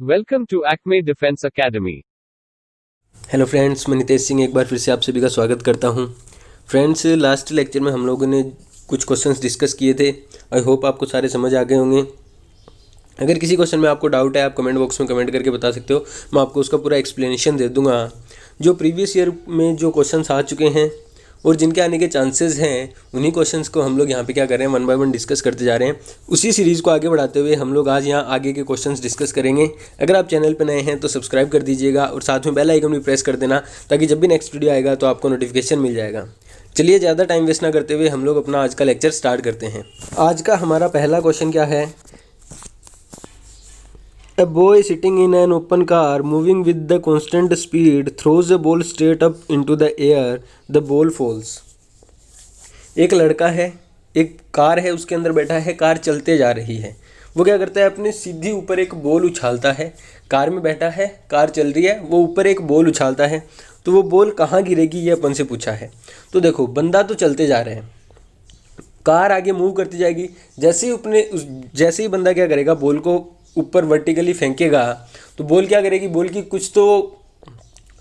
Welcome to Acme Defense Academy. Hello friends, मैं नितेश सिंह एक बार फिर से आप सभी का स्वागत करता हूं। फ्रेंड्स, लास्ट लेक्चर में हम लोगों ने कुछ क्वेश्चंस डिस्कस किए थे। आई होप आपको सारे समझ आ गए होंगे। अगर किसी क्वेश्चन में आपको डाउट है, आप कमेंट बॉक्स में कमेंट करके बता सकते हो, मैं आपको उसका पूरा एक्सप्लेनेशन दे दूंगा। जो प्रीवियस ईयर में जो क्वेश्चंस आ चुके हैं और जिनके आने के चांसेस हैं, उन्हीं क्वेश्चंस को हम लोग यहाँ पे क्या कर रहे हैं, वन बाय वन डिस्कस करते जा रहे हैं। उसी सीरीज़ को आगे बढ़ाते हुए हम लोग आज यहाँ आगे के क्वेश्चंस डिस्कस करेंगे। अगर आप चैनल पर नए हैं तो सब्सक्राइब कर दीजिएगा और साथ में बेल आइकन भी प्रेस कर देना, ताकि जब भी नेक्स्ट वीडियो आएगा तो आपको नोटिफिकेशन मिल जाएगा। चलिए, ज़्यादा टाइम वेस्ट ना करते हुए हम लोग अपना आज का लेक्चर स्टार्ट करते हैं। आज का हमारा पहला क्वेश्चन क्या है? A boy sitting in an open car moving with the constant speed throws a ball straight up into the air. The ball falls. एक लड़का है, एक कार है, उसके अंदर बैठा है, कार चलते जा रही है। वो क्या करता है, अपने सीधी ऊपर एक बॉल उछालता है। कार में बैठा है, कार चल रही है, वो ऊपर एक बॉल उछालता है। तो वो बॉल कहाँ गिरेगी, ये अपन से पूछा है। तो देखो, बंदा तो चलते जा रहे हैं, कार आगे मूव करती जाएगी। जैसे ही बंदा क्या करेगा, बॉल को ऊपर वर्टिकली फेंकेगा, तो बॉल क्या करेगी, बॉल की कुछ तो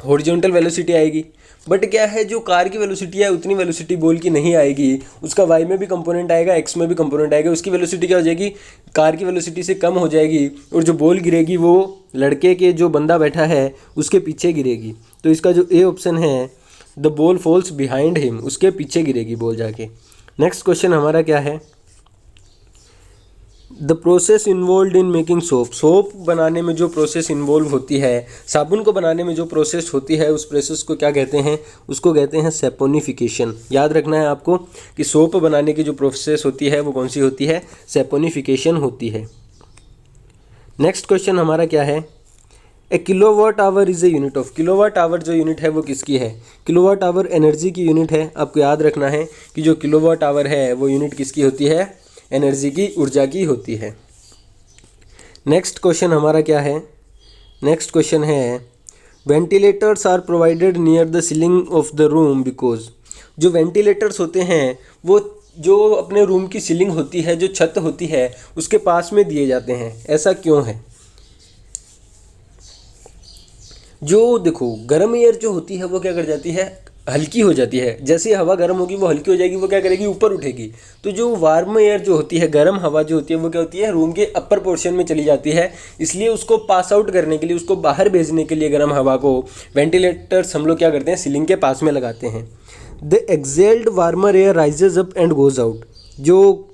हॉरिजॉन्टल वेलोसिटी आएगी। बट क्या है, जो कार की वेलोसिटी है उतनी वेलोसिटी बॉल की नहीं आएगी। उसका वाई में भी कंपोनेंट आएगा, एक्स में भी कंपोनेंट आएगा। उसकी वेलोसिटी क्या हो जाएगी, कार की वेलोसिटी से कम हो जाएगी। और जो बॉल गिरेगी वो लड़के के जो बंदा बैठा है उसके पीछे गिरेगी। तो इसका जो ए ऑप्शन है, the ball falls behind him, उसके पीछे गिरेगी बॉल जाके। नेक्स्ट क्वेश्चन हमारा क्या है? The process involve in making soap. Soap बनाने में जो प्रोसेस इन्वॉल्व होती है, साबुन को बनाने में जो प्रोसेस होती है, उस प्रोसेस को क्या कहते हैं? उसको कहते हैं सैपोनिफिकेशन। याद रखना है आपको कि सोप बनाने की जो प्रोसेस होती है वो कौन सी होती है? सैपोनिफिकेशन होती है। नेक्स्ट क्वेश्चन हमारा क्या है? A kilowatt hour is a unit of. Kilowatt hour जो यूनिट है वो किसकी है? किलोवाट आवर एनर्जी की यूनिट है। आपको याद रखना है कि जो किलोवाट आवर है वो यूनिट किसकी होती है? एनर्जी की, ऊर्जा की होती है। नेक्स्ट क्वेश्चन हमारा क्या है? नेक्स्ट क्वेश्चन है, ventilators are provided near the ceiling of the room because. जो वेंटिलेटर्स होते हैं वो जो अपने रूम की सीलिंग होती है, जो छत होती है, उसके पास में दिए जाते हैं। ऐसा क्यों है? जो देखो, गर्म एयर जो होती है वो क्या कर जाती है, हल्की हो जाती है। जैसे हवा गर्म होगी वो हल्की हो जाएगी, वो क्या करेगी, ऊपर उठेगी। तो जो वार्म एयर जो होती है, गर्म हवा जो होती है, वो क्या होती है, रूम के अपर पोर्शन में चली जाती है। इसलिए उसको पास आउट करने के लिए, उसको बाहर भेजने के लिए गर्म हवा को वेंटिलेटर्स हम लोग क्या करते हैं, सीलिंग के पास में लगाते हैं। The excelled warmer air rises up and goes out. जो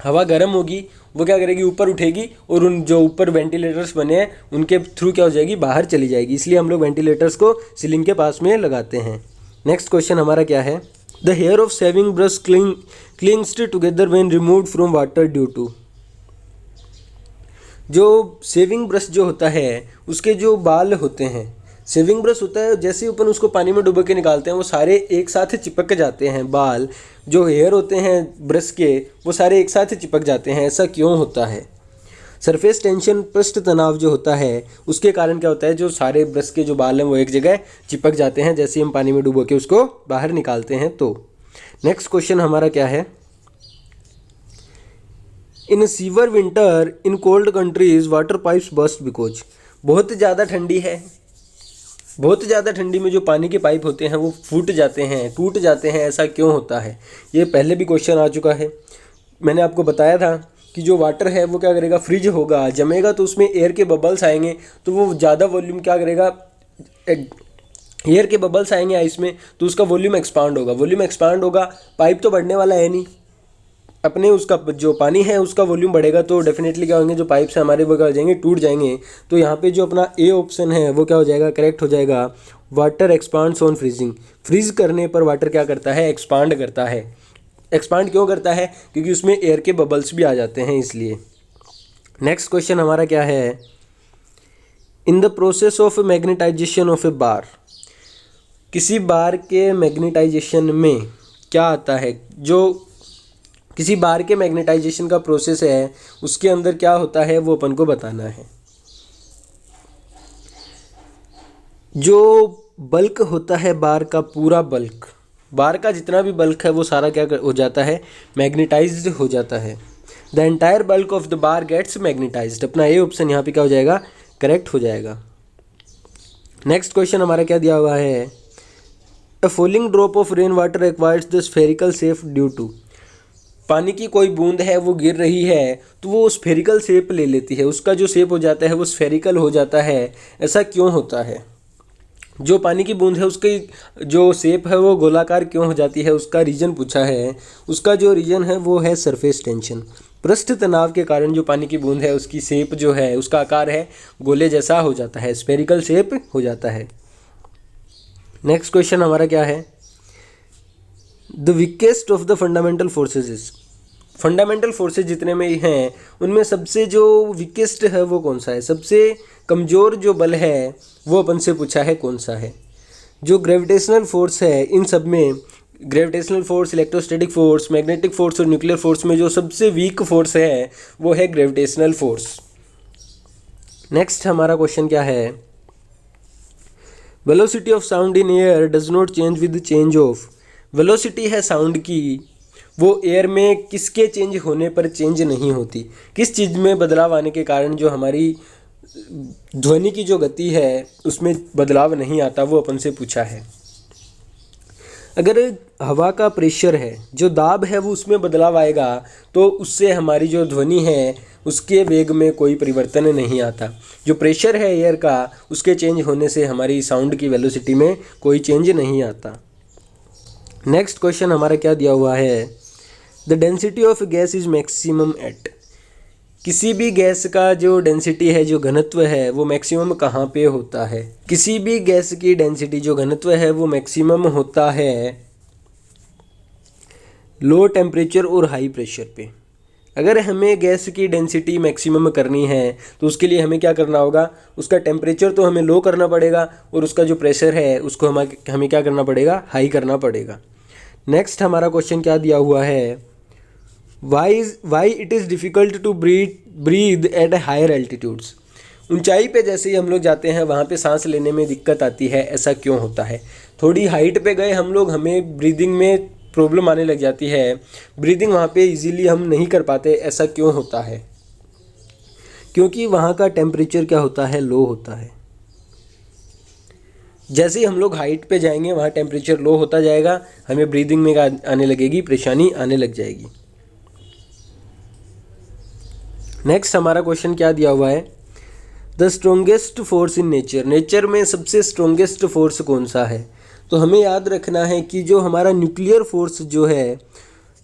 हवा गर्म होगी वो क्या करेगी, ऊपर उठेगी और उन जो ऊपर वेंटिलेटर्स बने हैं उनके थ्रू क्या हो जाएगी, बाहर चली जाएगी। इसलिए हम लोग वेंटिलेटर्स को सीलिंग के पास में लगाते हैं। नेक्स्ट क्वेश्चन हमारा क्या है? The hair of shaving brush clings together when removed from water due to. जो शेविंग ब्रश जो होता है उसके जो बाल होते हैं, शेविंग ब्रश होता है, जैसे ही अपन उसको पानी में डुबो के निकालते हैं वो सारे एक साथ चिपक जाते हैं। बाल जो हेयर होते हैं ब्रश के, वो सारे एक साथ चिपक जाते हैं। ऐसा क्यों होता है? सरफेस टेंशन, पृष्ठ तनाव जो होता है उसके कारण क्या होता है, जो सारे ब्रश के जो बाल हैं वो एक जगह चिपक जाते हैं जैसे हम पानी में डुबो के उसको बाहर निकालते हैं। तो नेक्स्ट क्वेश्चन हमारा क्या है? In severe winter in cold countries water pipes burst because. बहुत ज़्यादा ठंडी है, बहुत ज़्यादा ठंडी में जो पानी के पाइप होते हैं वो फूट जाते हैं, टूट जाते हैं। ऐसा क्यों होता है? ये पहले भी क्वेश्चन आ चुका है। मैंने आपको बताया था कि जो वाटर है वो क्या करेगा, फ्रिज होगा, जमेगा तो उसमें एयर के बबल्स आएंगे, तो वो ज़्यादा वॉल्यूम क्या करेगा, एयर के बबल्स आएंगे आइस में, तो उसका वॉल्यूम एक्सपांड होगा। वॉल्यूम एक्सपांड होगा, पाइप तो बढ़ने वाला है नहीं, अपने उसका जो पानी है उसका वॉल्यूम बढ़ेगा, तो डेफिनेटली क्या होंगे, जो पाइप्स हैं हमारे वो क्या हो जाएंगे, टूट जाएंगे। तो यहाँ पे जो अपना ए ऑप्शन है वो क्या हो जाएगा, करेक्ट हो जाएगा। Water expands on freezing. Freeze करने पर वाटर क्या करता है, एक्सपांड करता है। एक्सपांड क्यों करता है? क्योंकि उसमें एयर के बबल्स भी आ जाते हैं, इसलिए। नेक्स्ट क्वेश्चन हमारा क्या है? In the process of magnetization of a bar. किसी बार के मैग्नेटाइजेशन में क्या आता है? जो किसी बार के मैग्नेटाइजेशन का प्रोसेस है उसके अंदर क्या होता है वो अपन को बताना है। जो बल्क होता है बार का, पूरा बल्क, बार का जितना भी बल्क है वो सारा क्या हो जाता है, मैग्नेटाइज्ड हो जाता है। The entire bulk of the bar gets magnetised. अपना ए ऑप्शन यहाँ पे क्या हो जाएगा, करेक्ट हो जाएगा। नेक्स्ट क्वेश्चन हमारा क्या दिया हुआ है, a falling drop of rain water acquires the spherical shape due to. पानी की कोई बूंद है वो गिर रही है तो वो स्फेरिकल शेप ले लेती है, उसका जो शेप हो जाता है वो स्फेरिकल हो जाता है, ऐसा क्यों होता है? जो पानी की बूंद है उसकी जो शेप है वो गोलाकार क्यों हो जाती है, उसका रीजन पूछा है। उसका जो रीजन है वो है सरफेस टेंशन। पृष्ठ तनाव के कारण जो पानी की बूंद है उसकी शेप जो है, उसका आकार है गोले जैसा हो जाता है, स्फेरिकल शेप हो जाता है। नेक्स्ट क्वेश्चन हमारा क्या है, the weakest of the fundamental forces is. Fundamental forces जितने में हैं उनमें सबसे जो वीकेस्ट है वो कौन सा है, सबसे कमज़ोर जो बल है वो अपन से पूछा है कौन सा है। जो ग्रेविटेशनल फोर्स है इन सब में, gravitational force, electrostatic force, magnetic force और न्यूक्लियर फोर्स में जो सबसे वीक फोर्स है वो है ग्रेविटेशनल फोर्स। नेक्स्ट हमारा क्वेश्चन क्या है, velocity of sound in air does not change with change of. Velocity है साउंड की, वो एयर में किसके चेंज होने पर चेंज नहीं होती, किस चीज़ में बदलाव आने के कारण जो हमारी ध्वनि की जो गति है उसमें बदलाव नहीं आता, वो अपन से पूछा है। अगर हवा का प्रेशर है, जो दाब है वो उसमें बदलाव आएगा तो उससे हमारी जो ध्वनि है उसके वेग में कोई परिवर्तन नहीं आता। जो प्रेशर है एयर का उसके चेंज होने से हमारी साउंड की वेलोसिटी में कोई चेंज नहीं आता। नेक्स्ट क्वेश्चन हमारा क्या दिया हुआ है, the density of gas is maximum at. किसी भी गैस का जो डेंसिटी है, जो घनत्व है वो मैक्सिमम कहाँ पे होता है? किसी भी गैस की डेंसिटी जो घनत्व है वो मैक्सिमम होता है लो टेम्परेचर और हाई प्रेशर पे। अगर हमें गैस की डेंसिटी मैक्सिमम करनी है तो उसके लिए हमें क्या करना होगा, उसका टेम्परेचर तो हमें लो करना पड़ेगा और उसका जो प्रेशर है उसको हमें क्या करना पड़ेगा, हाई करना पड़ेगा। नेक्स्ट हमारा क्वेश्चन क्या दिया हुआ है, why it is difficult to breathe at higher altitudes. ऊंचाई पे जैसे ही हम लोग जाते हैं वहाँ पे सांस लेने में दिक्कत आती है, ऐसा क्यों होता है? थोड़ी हाइट पे गए हम लोग, हमें ब्रीदिंग में प्रॉब्लम आने लग जाती है, ब्रीदिंग वहाँ पे इजीली हम नहीं कर पाते, ऐसा क्यों होता है? क्योंकि वहाँ का टेम्परेचर क्या होता है, लो होता है। जैसे ही हम लोग हाइट पे जाएंगे वहाँ टेम्परेचर लो होता जाएगा, हमें ब्रीदिंग में आने लगेगी, परेशानी आने लग जाएगी। नेक्स्ट हमारा क्वेश्चन क्या दिया हुआ है, the strongest force in nature. Nature में सबसे स्ट्रोंगेस्ट फोर्स कौन सा है? तो हमें याद रखना है कि जो हमारा न्यूक्लियर फोर्स जो है,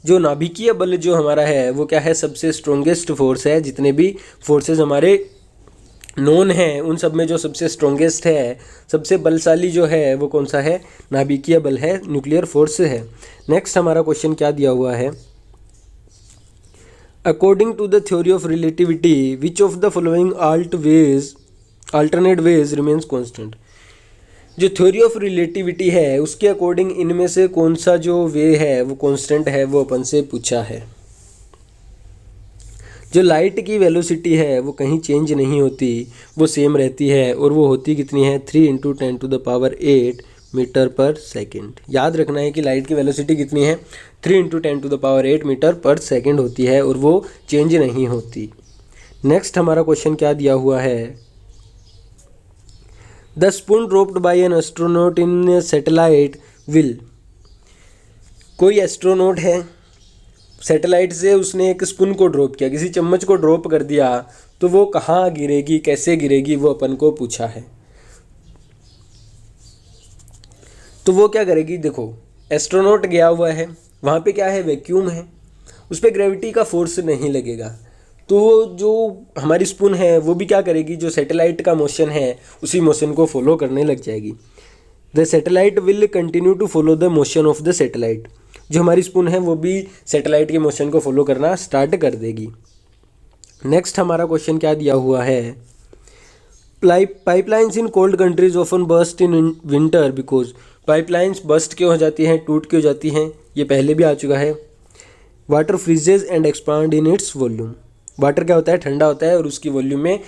जो नाभिकीय बल जो हमारा है वो क्या है, सबसे स्ट्रोंगेस्ट फोर्स है। जितने भी फोर्सेस हमारे नोन हैं उन सब में जो सबसे स्ट्रोंगेस्ट है, सबसे बलशाली जो है वो कौन सा है, नाभिकीय बल है, न्यूक्लियर फोर्स है। नेक्स्ट हमारा क्वेश्चन क्या दिया हुआ है, according to the theory of relativity which of the following alternate ways remains constant. जो थ्योरी ऑफ रिलेटिविटी है उसके अकॉर्डिंग इनमें से कौन सा जो वे है वो कांस्टेंट है, वो अपन से पूछा है। जो लाइट की वेलोसिटी है वो कहीं चेंज नहीं होती, वो सेम रहती है और वो होती कितनी है, 3 × 10⁸ मीटर पर सेकेंड। याद रखना है कि लाइट की वेलोसिटी कितनी है, 3 × 10⁸ मीटर पर सेकेंड होती है और वो चेंज नहीं होती। नेक्स्ट हमारा क्वेश्चन क्या दिया हुआ है, the spoon dropped by an astronaut in satellite will. कोई एस्ट्रोनॉट है, सैटेलाइट से उसने एक स्पून को ड्रॉप किया, किसी चम्मच को ड्रॉप कर दिया, तो वो कहाँ गिरेगी, कैसे गिरेगी, वो अपन को पूछा है। तो वो क्या करेगी, देखो एस्ट्रोनॉट गया हुआ है, वहाँ पे क्या है, वैक्यूम है, उस पर ग्रेविटी का फोर्स नहीं लगेगा, तो जो हमारी स्पून है वो भी क्या करेगी, जो सैटेलाइट का मोशन है उसी मोशन को फॉलो करने लग जाएगी। The satellite will continue to follow the motion of the satellite. जो हमारी स्पून है वो भी सैटेलाइट के मोशन को फॉलो करना स्टार्ट कर देगी। नेक्स्ट हमारा क्वेश्चन क्या दिया हुआ है, pipelines in cold countries often burst in winter because. Pipelines burst क्यों हो जाती हैं, टूट क्यों जाती हैं, ये पहले भी आ चुका है। Water फ्रीजेज and expand in its volume. Water क्या होता है, ठंडा होता है और उसकी वॉल्यूम में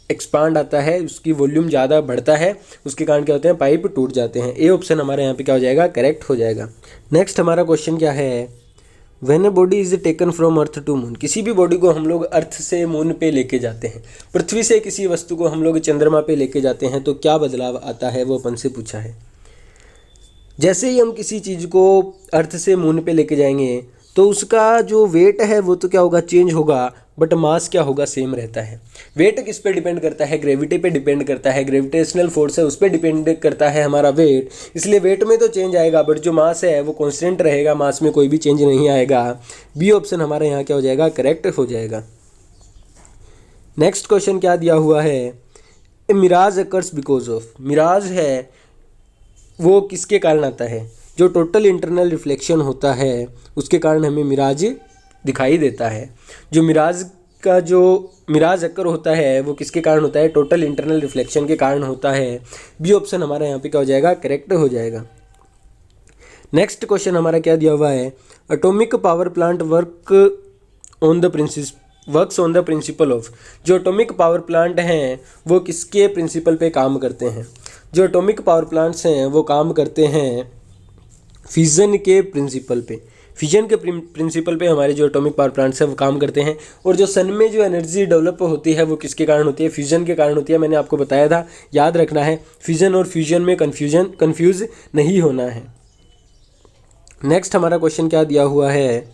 एक्सपांड आता है, उसकी वॉल्यूम ज़्यादा बढ़ता है, उसके कारण क्या होते हैं, पाइप टूट जाते हैं। ए ऑप्शन हमारे यहाँ पे क्या हो जाएगा, करेक्ट हो जाएगा। नेक्स्ट हमारा क्वेश्चन क्या है, when a body is taken from earth to moon, किसी भी बॉडी को हम लोग अर्थ से मून पे लेके जाते हैं, पृथ्वी से किसी वस्तु को हम लोग चंद्रमा पे लेके जाते हैं तो क्या बदलाव आता है, वो अपन से पूछा है। जैसे ही हम किसी चीज़ को अर्थ से मून पे लेके जाएंगे तो उसका जो वेट है वो तो क्या होगा, चेंज होगा, बट मास क्या होगा, सेम रहता है। वेट किस पे डिपेंड करता है, ग्रेविटी पे डिपेंड करता है, ग्रेविटेशनल फोर्स है उस पर डिपेंड करता है हमारा वेट, इसलिए वेट में तो चेंज आएगा बट जो मास है वो कांस्टेंट रहेगा, मास में कोई भी चेंज नहीं आएगा। बी ऑप्शन हमारा यहाँ क्या हो जाएगा, करेक्ट हो जाएगा। नेक्स्ट क्वेश्चन क्या दिया हुआ है, a mirage occurs because of, mirage है वो किसके कारण आता है, जो टोटल इंटरनल रिफ्लेक्शन होता है उसके कारण हमें मिराज दिखाई देता है। जो मिराज अकर होता है वो किसके कारण होता है, टोटल इंटरनल रिफ्लेक्शन के कारण होता है। बी ऑप्शन हमारा यहाँ पे क्या हो जाएगा, करेक्ट हो जाएगा। नेक्स्ट क्वेश्चन हमारा क्या दिया हुआ है, atomic power plant works on the principle of, जो एटॉमिक पावर प्लांट हैं वो किसके प्रिंसिपल पे काम करते हैं। जो एटॉमिक पावर प्लांट्स हैं वो काम करते हैं फिजन के प्रिंसिपल पे, फिजन के प्रिंसिपल पे हमारे जो एटॉमिक पावर प्लांट्स हैं वो काम करते हैं। और जो सन में जो एनर्जी डेवलप होती है वो किसके कारण होती है, फ्यूजन के कारण होती है। मैंने आपको बताया था, याद रखना है, फिजन और फ्यूजन में कंफ्यूज नहीं होना है। नेक्स्ट हमारा क्वेश्चन क्या दिया हुआ है,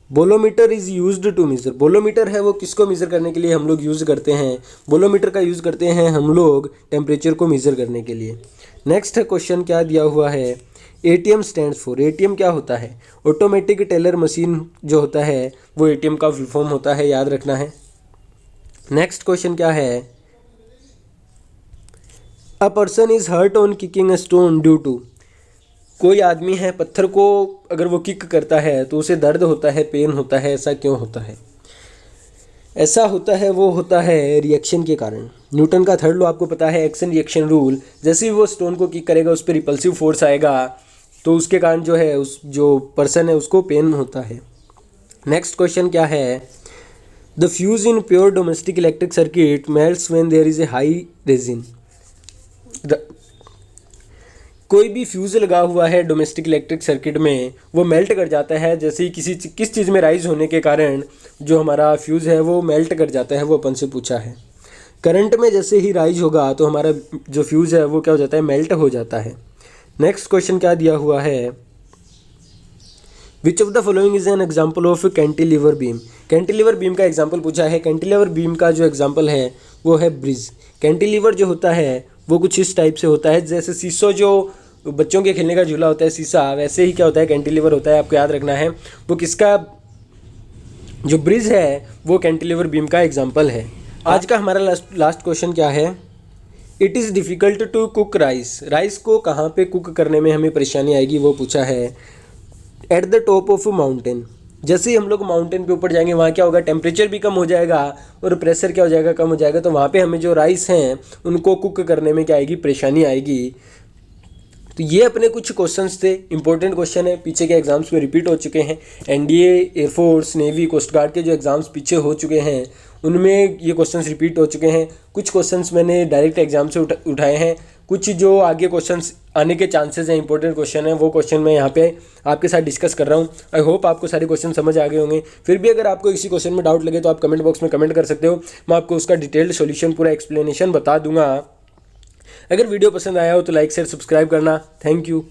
bolometer is used to measure, bolometer है वो किसको मेज़र करने के लिए हम लोग यूज़ करते हैं, बोलोमीटर का यूज़ करते हैं हम लोग टेम्परेचर को मेज़र करने के लिए। नेक्स्ट क्वेश्चन क्या दिया हुआ है, ATM स्टैंड्स फॉर, ATM क्या होता है, ऑटोमेटिक टेलर मशीन जो होता है वो ATM का फुल फॉर्म होता है, याद रखना है। नेक्स्ट क्वेश्चन क्या है, a person is hurt on kicking a stone due to, कोई आदमी है पत्थर को अगर वो किक करता है तो उसे दर्द होता है, पेन होता है, ऐसा क्यों होता है, ऐसा होता है वो होता है रिएक्शन के कारण। न्यूटन का थर्ड लॉ आपको पता है, एक्शन रिएक्शन रूल, जैसे ही वो स्टोन को किक करेगा उस पर रिपल्सिव फोर्स आएगा तो उसके कारण जो है उस जो पर्सन है उसको पेन होता है। नेक्स्ट क्वेश्चन क्या है, the fuse in pure domestic electric circuit melts when there is a high rise in, कोई भी फ्यूज़ लगा हुआ है डोमेस्टिक इलेक्ट्रिक सर्किट में वो मेल्ट कर जाता है, जैसे ही किस चीज़ में राइज होने के कारण जो हमारा फ्यूज़ है वो मेल्ट कर जाता है, वो अपन से पूछा है। करंट में जैसे ही राइज होगा तो हमारा जो फ्यूज़ है वो क्या हो जाता है, मेल्ट हो जाता है। नेक्स्ट क्वेश्चन क्या दिया हुआ है, विच of the following is an example of cantilever beam, cantilever beam का एग्जाम्पल पूछा है। कैंटिलीवर बीम का जो एग्जाम्पल है वो है ब्रिज। कैंटिलीवर जो होता है वो कुछ इस टाइप से होता है, जैसे शीशो जो बच्चों के खेलने का झूला होता है शीशा, वैसे ही क्या होता है कैंटिलीवर होता है, आपको याद रखना है। वो किसका, जो ब्रिज है वो कैंटिलीवर बीम का एग्जाम्पल है। आज का हमारा लास्ट क्वेश्चन क्या है, it is difficult to cook rice, rice को कहाँ पे कुक करने में हमें परेशानी आएगी वो पूछा है। At the top of mountain, जैसे ही हम लोग माउंटेन पे ऊपर जाएंगे वहाँ क्या होगा, टेम्परेचर भी कम हो जाएगा और प्रेशर क्या हो जाएगा, कम हो जाएगा, तो वहाँ पे हमें जो राइस हैं उनको कुक करने में क्या आएगी, परेशानी आएगी। तो ये अपने कुछ क्वेश्चंस थे, इंपॉर्टेंट क्वेश्चन है, पीछे के एग्जाम्स में रिपीट हो चुके हैं। NDA, air force, navy, coast guard के जो एग्ज़ाम्स पीछे हो चुके हैं उनमें ये क्वेश्चंस रिपीट हो चुके हैं। कुछ क्वेश्चंस मैंने डायरेक्ट एग्जाम से उठाए हैं, कुछ जो आगे क्वेश्चंस आने के चांसेस हैं, इंपॉर्टेंट क्वेश्चन है, वो क्वेश्चन मैं यहाँ पे आपके साथ डिस्कस कर रहा हूँ। आई होप आपको सारे क्वेश्चन समझ आ गए होंगे। फिर भी अगर आपको किसी क्वेश्चन में डाउट लगे तो आप कमेंट बॉक्स में कमेंट कर सकते हो, मैं आपको उसका डिटेल्ड सॉल्यूशन पूरा एक्सप्लेनेशन बता दूंगा। अगर वीडियो पसंद आया हो तो लाइक शेयर सब्सक्राइब करना। Thank you.